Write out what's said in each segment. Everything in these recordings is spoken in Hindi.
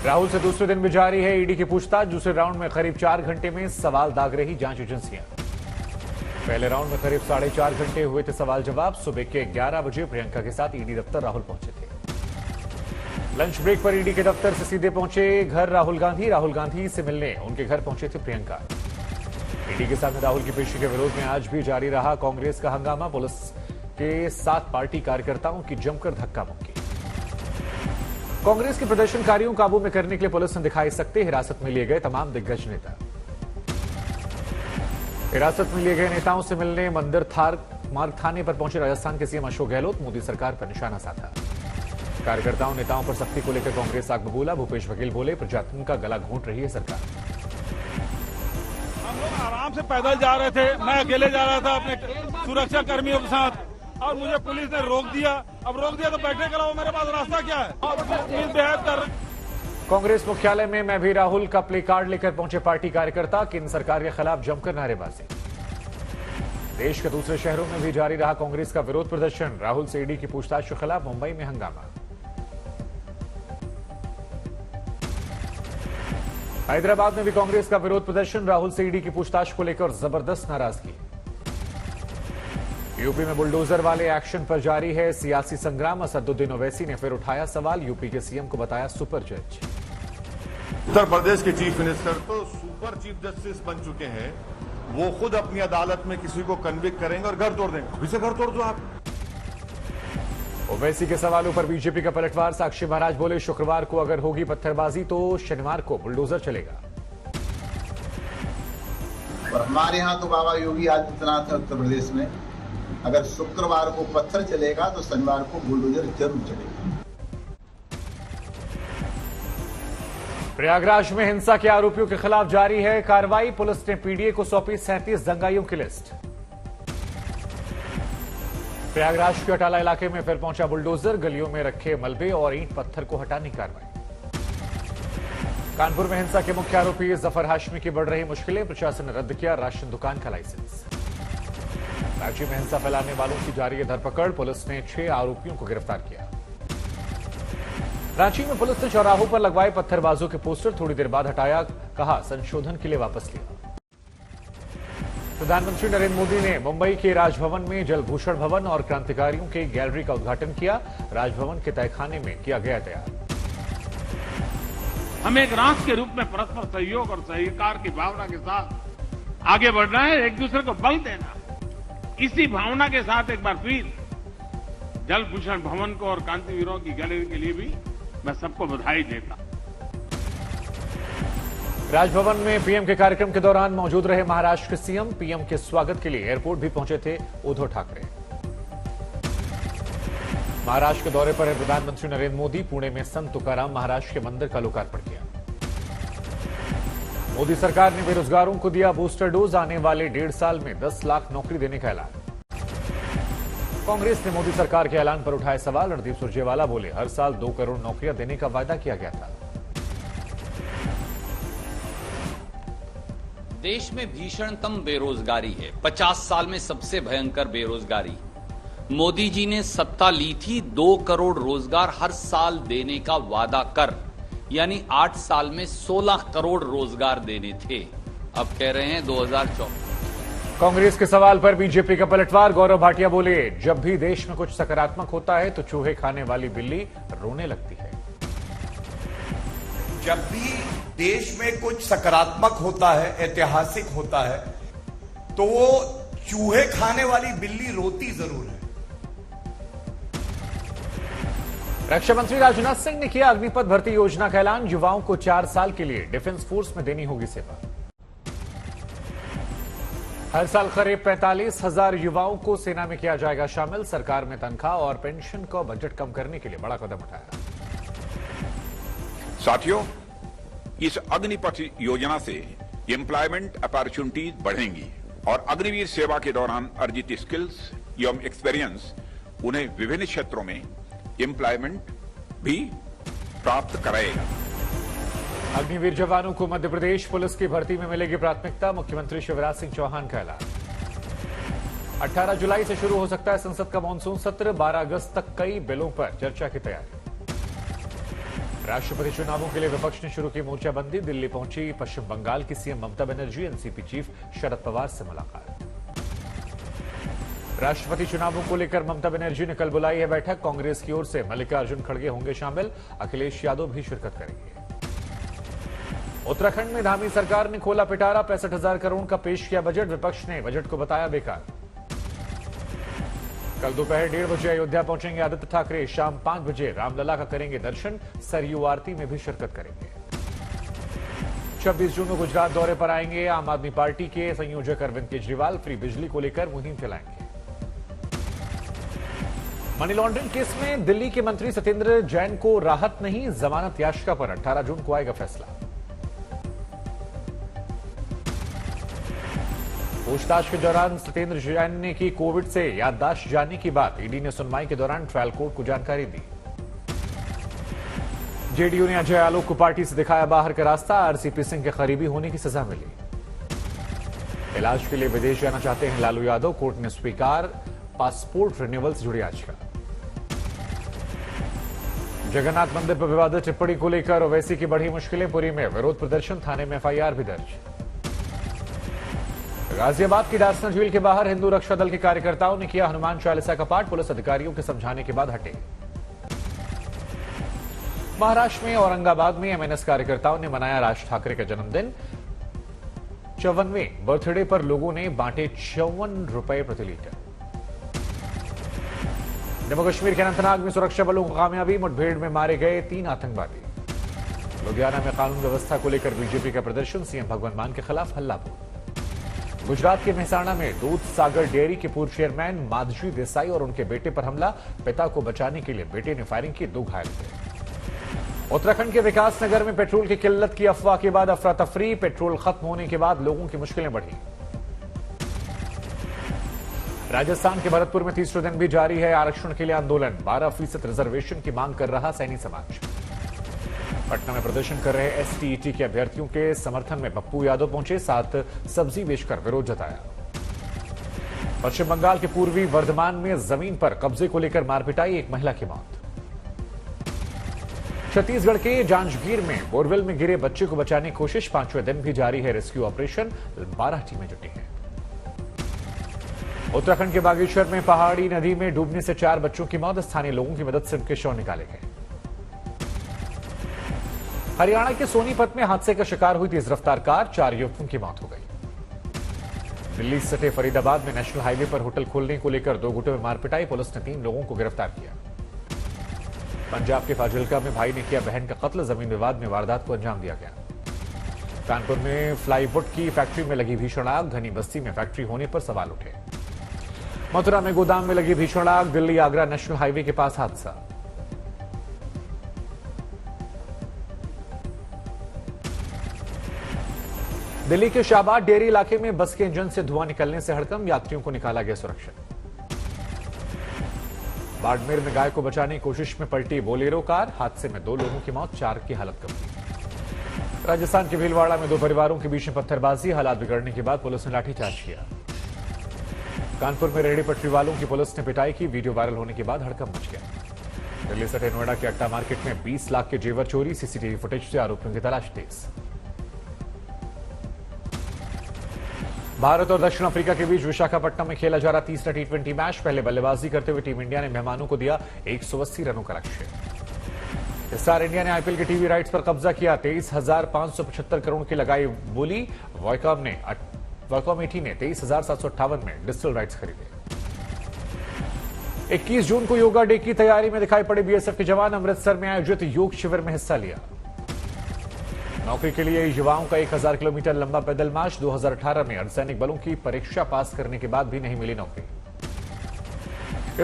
राहुल से दूसरे दिन भी जारी है ईडी की पूछताछ। दूसरे राउंड में करीब 4 घंटे में सवाल दाग रही जांच एजेंसियां। पहले राउंड में करीब 4.5 घंटे हुए थे सवाल जवाब। सुबह के 11 बजे प्रियंका के साथ ईडी दफ्तर राहुल पहुंचे थे। लंच ब्रेक पर ईडी के दफ्तर से सीधे पहुंचे घर राहुल गांधी से मिलने उनके घर पहुंचे थे प्रियंका। ईडी के सामने राहुल की पेशी के विरोध में आज भी जारी रहा कांग्रेस का हंगामा। पुलिस के 7 पार्टी कार्यकर्ताओं की जमकर धक्का मुक्की। कांग्रेस के प्रदर्शनकारियों को काबू में करने के लिए पुलिस ने दिखाई सख्ती। हिरासत में लिए गए तमाम दिग्गज नेता। हिरासत में लिए गए नेताओं से मिलने मंदिर मार्ग थाने पर पहुंचे राजस्थान के सीएम अशोक गहलोत। मोदी सरकार पर निशाना साधा। कार्यकर्ताओं नेताओं पर सख्ती को लेकर कांग्रेस आग बबूला। भूपेश बघेल बोले, प्रजातंत्र का गला घोंट रही है सरकार। हम लोग आराम से पैदल जा रहे थे, मैं अकेले जा रहा था अपने सुरक्षा कर्मियों के साथ, और मुझे पुलिस ने रोक दिया। अब रोक दिया तो बैठने के अलावा मेरे पास रास्ता क्या है? बेहद कर कांग्रेस मुख्यालय में मैं भी राहुल का प्ले कार्ड लेकर पहुंचे पार्टी कार्यकर्ता। केंद्र सरकार के खिलाफ जमकर नारेबाजी। देश के दूसरे शहरों में भी जारी रहा कांग्रेस का विरोध प्रदर्शन। राहुल से ईडी की पूछताछ के खिलाफ मुंबई में हंगामा। हैदराबाद में भी कांग्रेस का विरोध प्रदर्शन। राहुल से ईडी की पूछताछ को लेकर जबरदस्त नाराजगी। यूपी में बुलडोजर वाले एक्शन पर जारी है सियासी संग्राम। असदुद्दीन ओवैसी ने फिर उठाया सवाल। यूपी के सीएम को बताया सुपर जज। उत्तर प्रदेश के चीफ मिनिस्टर तो सुपर चीफ जस्टिस बन चुके हैं। वो खुद अपनी अदालत में किसी को कन्विक्ट करेंगे और घर तोड़ देंगे। अभी से घर तोड़ दो आप। ओवैसी के सवालों पर बीजेपी का पलटवार। साक्षी महाराज बोले, शुक्रवार को अगर होगी पत्थरबाजी तो शनिवार को बुलडोजर चलेगा। और हमारे यहाँ तो बाबा योगी आदित्यनाथ है उत्तर प्रदेश में, अगर शुक्रवार को पत्थर चलेगा तो शनिवार को बुलडोजर जरूर चलेगा। प्रयागराज में हिंसा के आरोपियों के खिलाफ जारी है कार्रवाई। पुलिस ने पीडीए को सौंपी 37 दंगाइयों की लिस्ट। प्रयागराज के अटाला इलाके में फिर पहुंचा बुलडोजर। गलियों में रखे मलबे और ईंट पत्थर को हटाने की कार्रवाई। कानपुर में हिंसा के मुख्य आरोपी जफर हाशमी की बढ़ रही मुश्किलें। प्रशासन ने रद्द किया राशन दुकान का लाइसेंस। रांची में हिंसा फैलाने वालों की जारी है धरपकड़। पुलिस ने 6 आरोपियों को गिरफ्तार किया। रांची में पुलिस ने चौराहों पर लगवाए पत्थरबाजों के पोस्टर थोड़ी देर बाद हटाया। कहा संशोधन के लिए वापस लिया। प्रधानमंत्री नरेंद्र मोदी ने मुंबई के राजभवन में जलभूषण भवन और क्रांतिकारियों के गैलरी का उद्घाटन किया। राजभवन के तहखाने में किया गया तैयार। हमें एक राष्ट्र के रूप में परस्पर सहयोग और सहकार की भावना के साथ आगे बढ़ना है, एक दूसरे को बल देना। इसी भावना के साथ एक बार फिर जलभूषण भवन को और क्रांतिवीरों की गैलरी के लिए भी मैं सबको बधाई देता। राजभवन में पीएम के कार्यक्रम के दौरान मौजूद रहे महाराष्ट्र के सीएम। पीएम के स्वागत के लिए एयरपोर्ट भी पहुंचे थे उद्धव ठाकरे। महाराष्ट्र के दौरे पर है प्रधानमंत्री नरेंद्र मोदी। पुणे में संत तुकाराम महाराष्ट्र के मंदिर का लोकार्पण किया। मोदी सरकार ने बेरोजगारों को दिया बूस्टर डोज। आने वाले 1.5 साल में 10 लाख नौकरी देने का ऐलान। कांग्रेस ने मोदी सरकार के ऐलान पर उठाए सवाल। रणदीप सुरजेवाला बोले, हर साल 2 करोड़ नौकरियां देने का वायदा किया गया था। देश में भीषणतम बेरोजगारी है। 50 साल में सबसे भयंकर बेरोजगारी। मोदी जी ने सत्ता ली थी 2 करोड़ रोजगार हर साल देने का वादा कर, यानी 8 साल में 16 करोड़ रोजगार देने थे। अब कह रहे हैं 2024। कांग्रेस के सवाल पर बीजेपी का पलटवार। गौरव भाटिया बोले, जब भी देश में कुछ सकारात्मक होता है तो चूहे खाने वाली बिल्ली रोने लगती है। जब भी देश में कुछ सकारात्मक होता है, ऐतिहासिक होता है, तो वो चूहे खाने वाली बिल्ली रोती जरूर है। रक्षा मंत्री राजनाथ सिंह ने किया अग्निपथ भर्ती योजना का ऐलान। युवाओं को 4 साल के लिए डिफेंस फोर्स में देनी होगी सेवा। हर साल करीब 45,000 युवाओं को सेना में किया जाएगा शामिल। सरकार में तनख्वाह और पेंशन का बजट कम करने के लिए बड़ा कदम उठाया। साथियों, इस अग्निपथ योजना से एम्प्लॉयमेंट अपॉर्चुनिटीज बढ़ेंगी और अग्निवीर सेवा के दौरान अर्जित स्किल्स एवं एक्सपीरियंस उन्हें विभिन्न क्षेत्रों में एम्प्लॉयमेंट भी प्राप्त कराएगा। अग्निवीर जवानों को मध्य प्रदेश पुलिस की भर्ती में मिलेगी प्राथमिकता। मुख्यमंत्री शिवराज सिंह चौहान का ऐलान। 18 जुलाई से शुरू हो सकता है संसद का मानसून सत्र। 12 अगस्त तक कई बिलों पर चर्चा की तैयारी। राष्ट्रपति चुनावों के लिए विपक्ष ने शुरू की मोर्चाबंदी। दिल्ली पहुंची पश्चिम बंगाल की CM Mamata Banerjee. NCP chief Sharad Pawar से मुलाकात। राष्ट्रपति चुनावों को लेकर ममता बनर्जी ने कल बुलाई है बैठक। कांग्रेस की ओर से मल्लिकार्जुन खड़गे होंगे शामिल। अखिलेश यादव भी शिरकत करेंगे। उत्तराखंड में धामी सरकार ने खोला पिटारा। 65,000 करोड़ का पेश किया बजट। विपक्ष ने बजट को बताया बेकार। कल दोपहर 1:30 बजे अयोध्या पहुंचेंगे आदित्य ठाकरे। शाम 5 बजे रामलला का करेंगे दर्शन। सरयू आरती में भी शिरकत करेंगे। 26 जून को गुजरात दौरे पर आएंगे आम आदमी पार्टी के संयोजक अरविंद केजरीवाल। फ्री बिजली को लेकर मुहिम चलाएंगे। मनी लॉन्ड्रिंग केस में दिल्ली के मंत्री सत्येंद्र जैन को राहत नहीं। जमानत याचिका पर 18 जून को आएगा फैसला। पूछताछ के दौरान सत्येंद्र जैन ने की कोविड से याददाश्त जाने की बात। ईडी ने सुनवाई के दौरान ट्रायल कोर्ट को जानकारी दी। जेडीयू ने अजय आलोक को पार्टी से दिखाया बाहर का रास्ता। आरसीपी सिंह के करीबी होने की सजा मिली। इलाज के लिए विदेश जाना चाहते हैं लालू यादव। कोर्ट ने स्वीकार पासपोर्ट रिन्यूअल से जुड़ी याचिका। जगन्नाथ मंदिर पर विवादित टिप्पणी को लेकर ओवैसी की बढ़ी मुश्किलें। पुरी में विरोध प्रदर्शन। थाने में एफआईआर भी दर्ज। गाजियाबाद की डासना झील के बाहर हिंदू रक्षा दल के कार्यकर्ताओं ने किया हनुमान चालीसा का पाठ। पुलिस अधिकारियों के समझाने के बाद हटे। महाराष्ट्र में औरंगाबाद में एमएनएस कार्यकर्ताओं ने मनाया राज ठाकरे का जन्मदिन। 54वें बर्थडे पर लोगों ने बांटे 54 रुपए प्रति लीटर। जम्मू कश्मीर के अनंतनाग में सुरक्षा बलों को कामयाबी। मुठभेड़ में मारे गए 3 आतंकवादी। लुधियाना में कानून व्यवस्था को लेकर बीजेपी का प्रदर्शन। सीएम भगवंत मान के खिलाफ हल्ला बोल। गुजरात के मेहसाणा में दूध सागर डेयरी के पूर्व चेयरमैन माधजी देसाई और उनके बेटे पर हमला। पिता को बचाने के लिए बेटे ने फायरिंग की। 2 घायल हुए। उत्तराखंड के विकास नगर में पेट्रोल की किल्लत की अफवाह के बाद अफरा तफरी। पेट्रोल खत्म होने के बाद लोगों की मुश्किलें बढ़ी। राजस्थान के भरतपुर में तीसरे दिन भी जारी है आरक्षण के लिए आंदोलन। 12% रिजर्वेशन की मांग कर रहा सैनी समाज। पटना में प्रदर्शन कर रहे एसटीईटी के अभ्यर्थियों के समर्थन में पप्पू यादव पहुंचे। 7 सब्जी बेचकर विरोध जताया। पश्चिम बंगाल के पूर्वी वर्धमान में जमीन पर कब्जे को लेकर मारपिटाई। 1 महिला की मौत। छत्तीसगढ़ के जांजगीर में बोरवेल में गिरे बच्चे को बचाने की कोशिश। 5वें दिन भी जारी है रेस्क्यू ऑपरेशन। 12 टीमें जुटी हैं। उत्तराखंड के बागेश्वर में पहाड़ी नदी में डूबने से 4 बच्चों की मौत। स्थानीय लोगों की मदद से उनके शव निकाले गए। हरियाणा के सोनीपत में हादसे का शिकार हुई तेज रफ्तार कार। 4 युवकों की मौत हो गई। दिल्ली से सटे फरीदाबाद में नेशनल हाईवे पर होटल खोलने को लेकर 2 गुटों में मारपिटाई। पुलिस ने 3 लोगों को गिरफ्तार किया। पंजाब के फाजिल्का में भाई ने किया बहन का कत्ल। जमीन विवाद में वारदात को अंजाम दिया गया। कानपुर में फ्लाईवुड की फैक्ट्री में लगी भीषण आग। घनी बस्ती में फैक्ट्री होने पर सवाल उठे। मथुरा में गोदाम में लगी भीषण आग। दिल्ली आगरा नेशनल हाईवे के पास हादसा। दिल्ली के शाहबाद डेयरी इलाके में बस के इंजन से धुआं निकलने से हड़कंप। यात्रियों को निकाला गया सुरक्षित। बाड़मेर में गाय को बचाने की कोशिश में पलटी बोलेरो कार। हादसे में 2 लोगों की मौत। 4 की हालत गंभीर। राजस्थान के भीलवाड़ा में 2 परिवारों के बीच में पत्थरबाजी। हालात बिगड़ने के बाद पुलिस ने लाठीचार्ज किया। कानपुर में रेहड़ी पटरी वालों की पुलिस ने पिटाई की। वीडियो वायरल होने के बाद हड़कंप मच गया। दिल्ली सटे नोएडा के अट्टा मार्केट में 20 लाख के जेवर चोरी। सीसीटीवी फुटेज से आरोपियों की तलाश तेज। भारत और दक्षिण अफ्रीका के बीच विशाखापट्टनम में खेला जा रहा तीसरा टी20 मैच। पहले बल्लेबाजी करते हुए टीम इंडिया ने मेहमानों को दिया 180 रनों का लक्ष्य। स्टार इंडिया ने आईपीएल के टीवी राइट्स पर कब्जा किया। 23,575 करोड़ की लगाई बोली। वॉयकॉम 80 ने 23,758 में डिजिटल राइट्स खरीदे। 21 जून को योगा डे की तैयारी में दिखाई पड़े बीएसएफ के जवान। अमृतसर में आयोजित योग शिविर में हिस्सा लिया। नौकरी के लिए युवाओं का 1000 किलोमीटर लंबा पैदल मार्च। 2018 में अर्धसैनिक बलों की परीक्षा पास करने के बाद भी नहीं मिली नौकरी।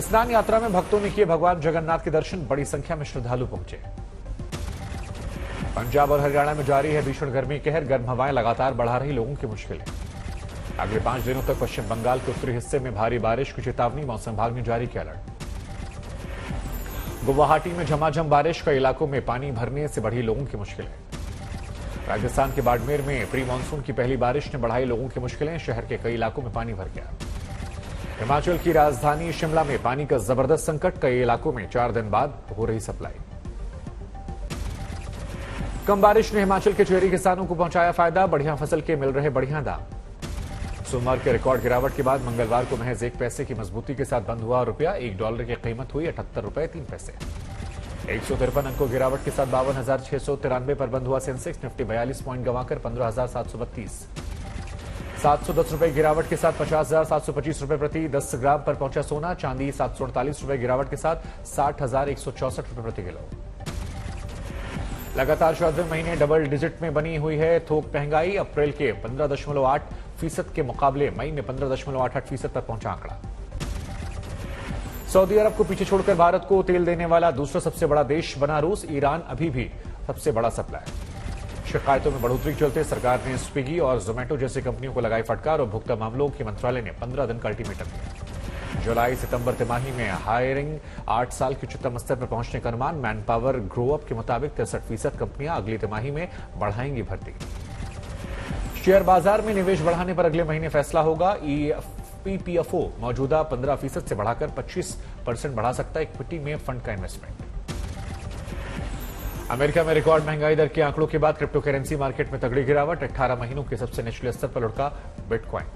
स्नान यात्रा में भक्तों ने किए भगवान जगन्नाथ के दर्शन। बड़ी संख्या में श्रद्धालु पहुंचे। पंजाब और हरियाणा में जारी है भीषण गर्मी कहर। गर्म हवाएं लगातार बढ़ा रही लोगों की मुश्किलें। अगले 5 दिनों तक पश्चिम बंगाल के उत्तरी हिस्से में भारी बारिश की चेतावनी। मौसम विभाग ने जारी किया अलर्ट। गुवाहाटी में झमाझम बारिश। कई इलाकों में पानी भरने से बढ़ी लोगों की मुश्किलें। राजस्थान के बाड़मेर में प्री मानसून की पहली बारिश ने बढ़ाई लोगों की मुश्किलें। शहर के कई इलाकों में पानी भर गया। हिमाचल की राजधानी शिमला में पानी का जबरदस्त संकट। कई इलाकों में 4 दिन बाद हो रही सप्लाई। कम बारिश ने हिमाचल के चेरी किसानों को पहुंचाया फायदा, बढ़िया फसल के मिल रहे बढ़िया दाम। सोमवार के रिकॉर्ड गिरावट के बाद मंगलवार को महज 1 पैसे की मजबूती के साथ बंद हुआ रुपया। $1 की कीमत हुई 78 रुपए 3 पैसे। 153 अंकों गिरावट के साथ 52,693 पर बंद हुआ सेंसेक्स। Nifty 42 point गंवाकर 15,732। 710 रुपए गिरावट के साथ 50,725 रुपए प्रति 10 ग्राम पर पहुंचा सोना। चांदी 748 रुपए गिरावट के साथ 60,164 रुपए प्रति किलो। लगातार 14वें महीने डबल डिजिट में बनी हुई है थोक महंगाई। अप्रैल के 15.8% के मुकाबले मई में 15.88% पर पहुंचा आंकड़ा। सऊदी अरब को पीछे छोड़कर भारत को तेल देने वाला दूसरा सबसे बड़ा देश बना रूस। ईरान अभी भी सबसे बड़ा सप्लायर। शिकायतों में बढ़ोतरी के चलते सरकार ने स्विगी और जोमेटो जैसी कंपनियों को लगाई फटकार और उपभोक्ता मामलों के मंत्रालय ने 15 दिन का अल्टीमेटम दिया। जुलाई सितंबर तिमाही में हायरिंग 8 साल के उच्चतम स्तर पर पहुंचने का अनुमान। मैन पावर ग्रो अप के मुताबिक 63% कंपनियां अगली तिमाही में बढ़ाएंगी भर्ती। शेयर बाजार में निवेश बढ़ाने पर अगले महीने फैसला होगा। ईपीएफओ मौजूदा 15% से बढ़ाकर 25% बढ़ा सकता है इक्विटी में फंड का इन्वेस्टमेंट। अमेरिका में रिकॉर्ड महंगाई दर के आंकड़ों के बाद क्रिप्टो करेंसी मार्केट में तगड़ी गिरावट। 18 महीनों के सबसे निचले स्तर पर लुढ़का बिटकॉइन।